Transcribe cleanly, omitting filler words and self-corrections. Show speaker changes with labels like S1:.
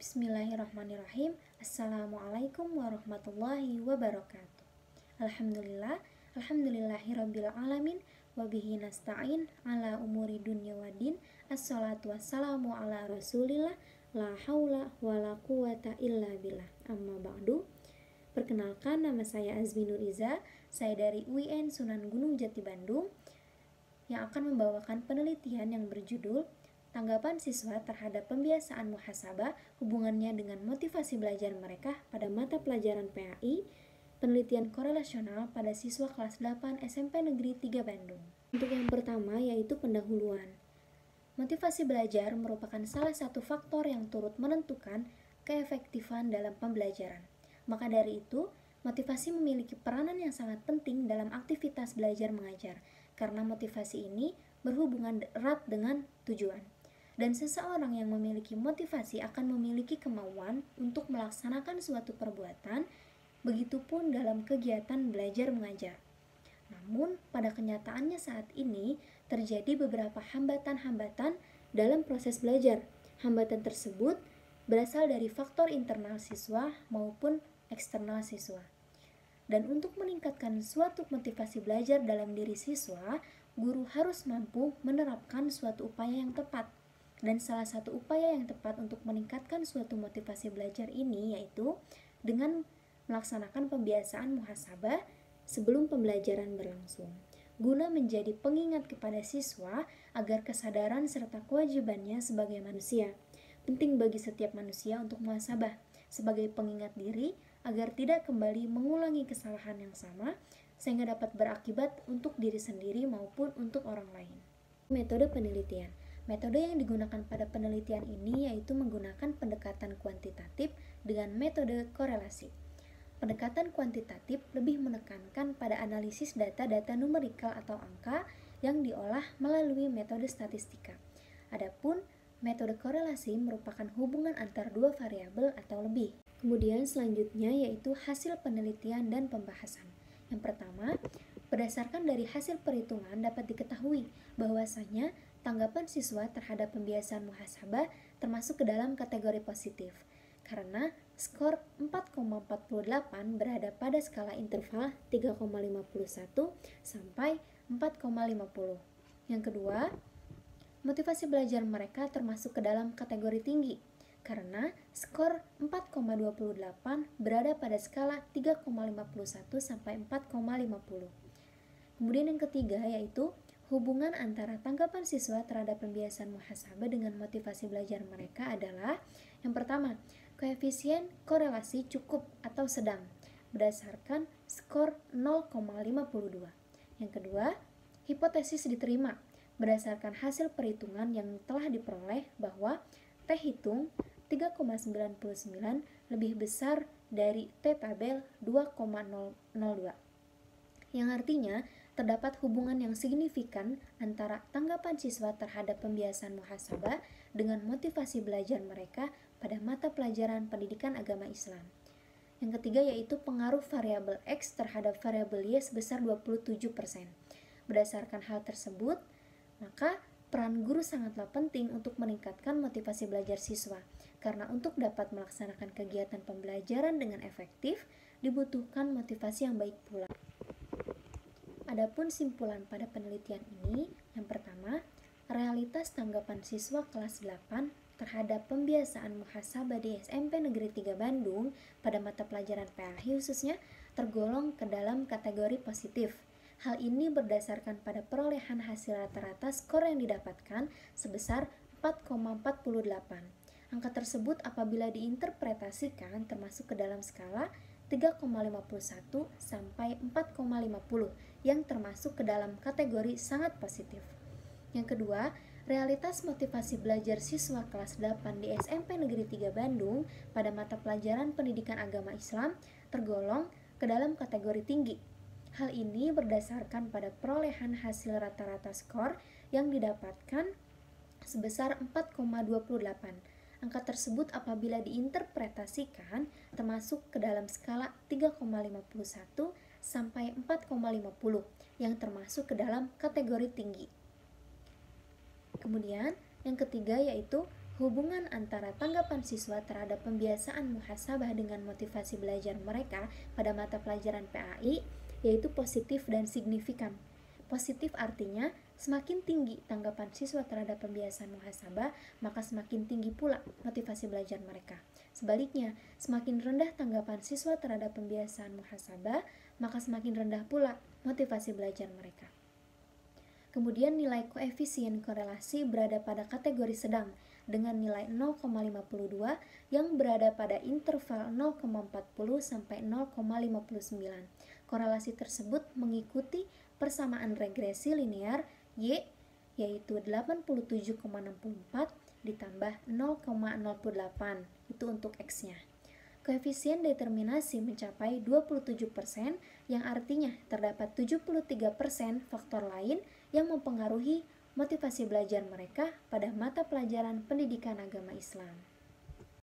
S1: Bismillahirrahmanirrahim. Assalamualaikum warahmatullahi wabarakatuh. Alhamdulillahirabbil alamin wa bihi nasta'in ala umuri dunya waddin. Assalatu wassalamu ala Rasulillah la haula wala quwata illa billah. Amma ba'du. Perkenalkan, nama saya Azmi Nuriza. Saya dari UIN Sunan Gunung Jati Bandung yang akan membawakan penelitian yang berjudul Tanggapan siswa terhadap pembiasaan muhasabah, hubungannya dengan motivasi belajar mereka pada mata pelajaran PAI, penelitian korelasional pada siswa kelas 8 SMP Negeri 3 Bandung. Untuk yang pertama yaitu pendahuluan. Motivasi belajar merupakan salah satu faktor yang turut menentukan keefektifan dalam pembelajaran. Maka dari itu, motivasi memiliki peranan yang sangat penting dalam aktivitas belajar mengajar, karena motivasi ini berhubungan erat dengan tujuan. Dan seseorang yang memiliki motivasi akan memiliki kemauan untuk melaksanakan suatu perbuatan, begitupun dalam kegiatan belajar mengajar. Namun, pada kenyataannya saat ini terjadi beberapa hambatan-hambatan dalam proses belajar. Hambatan tersebut berasal dari faktor internal siswa maupun eksternal siswa. Dan untuk meningkatkan suatu motivasi belajar dalam diri siswa, guru harus mampu menerapkan suatu upaya yang tepat. Dan salah satu upaya yang tepat untuk meningkatkan suatu motivasi belajar ini yaitu dengan melaksanakan pembiasaan muhasabah sebelum pembelajaran berlangsung, guna menjadi pengingat kepada siswa agar kesadaran serta kewajibannya sebagai manusia. Penting bagi setiap manusia untuk muhasabah sebagai pengingat diri agar tidak kembali mengulangi kesalahan yang sama sehingga dapat berakibat untuk diri sendiri maupun untuk orang lain. Metode penelitian. Metode yang digunakan pada penelitian ini yaitu menggunakan pendekatan kuantitatif dengan metode korelasi. Pendekatan kuantitatif lebih menekankan pada analisis data-data numerikal atau angka yang diolah melalui metode statistika. Adapun metode korelasi merupakan hubungan antar dua variabel atau lebih. Kemudian selanjutnya yaitu hasil penelitian dan pembahasan. Yang pertama, berdasarkan dari hasil perhitungan dapat diketahui bahwasanya tanggapan siswa terhadap pembiasaan muhasabah termasuk ke dalam kategori positif, karena skor 4,48 berada pada skala interval 3,51 sampai 4,50. Yang kedua, motivasi belajar mereka termasuk ke dalam kategori tinggi, karena skor 4,28 berada pada skala 3,51 sampai 4,50. Kemudian yang ketiga yaitu hubungan antara tanggapan siswa terhadap pembiasaan muhasabah dengan motivasi belajar mereka adalah yang pertama, koefisien korelasi cukup atau sedang berdasarkan skor 0,52. Yang kedua, hipotesis diterima berdasarkan hasil perhitungan yang telah diperoleh bahwa T hitung 3,99 lebih besar dari T tabel 2,002. Yang artinya terdapat hubungan yang signifikan antara tanggapan siswa terhadap pembiasaan muhasabah dengan motivasi belajar mereka pada mata pelajaran pendidikan agama Islam. Yang ketiga yaitu pengaruh variabel X terhadap variabel Y sebesar 27%. Berdasarkan hal tersebut, maka peran guru sangatlah penting untuk meningkatkan motivasi belajar siswa, karena untuk dapat melaksanakan kegiatan pembelajaran dengan efektif, dibutuhkan motivasi yang baik pula. Adapun simpulan pada penelitian ini, yang pertama, realitas tanggapan siswa kelas 8 terhadap pembiasaan muhasabah di SMP Negeri 3 Bandung pada mata pelajaran PAI khususnya tergolong ke dalam kategori positif. Hal ini berdasarkan pada perolehan hasil rata-rata skor yang didapatkan sebesar 4,48. Angka tersebut apabila diinterpretasikan termasuk ke dalam skala 3,51 sampai 4,50 yang termasuk ke dalam kategori sangat positif. Yang kedua, realitas motivasi belajar siswa kelas 8 di SMP Negeri 3 Bandung pada mata pelajaran pendidikan agama Islam tergolong ke dalam kategori tinggi. Hal ini berdasarkan pada perolehan hasil rata-rata skor yang didapatkan sebesar 4,28. Angka tersebut apabila diinterpretasikan termasuk ke dalam skala 3,51 sampai 4,50 yang termasuk ke dalam kategori tinggi. Kemudian yang ketiga yaitu Hubungan antara tanggapan siswa terhadap pembiasaan muhasabah dengan motivasi belajar mereka pada mata pelajaran PAI yaitu positif dan signifikan. Positif artinya semakin tinggi tanggapan siswa terhadap pembiasaan muhasabah, maka semakin tinggi pula motivasi belajar mereka. Sebaliknya, semakin rendah tanggapan siswa terhadap pembiasaan muhasabah, maka semakin rendah pula motivasi belajar mereka. Kemudian nilai koefisien korelasi berada pada kategori sedang dengan nilai 0,52 yang berada pada interval 0,40 sampai 0,59. Korelasi tersebut mengikuti persamaan regresi linear Y yaitu 87,64 ditambah 0,08 itu untuk X-nya. Koefisien determinasi mencapai 27% yang artinya terdapat 73% faktor lain yang mempengaruhi motivasi belajar mereka pada mata pelajaran pendidikan agama Islam.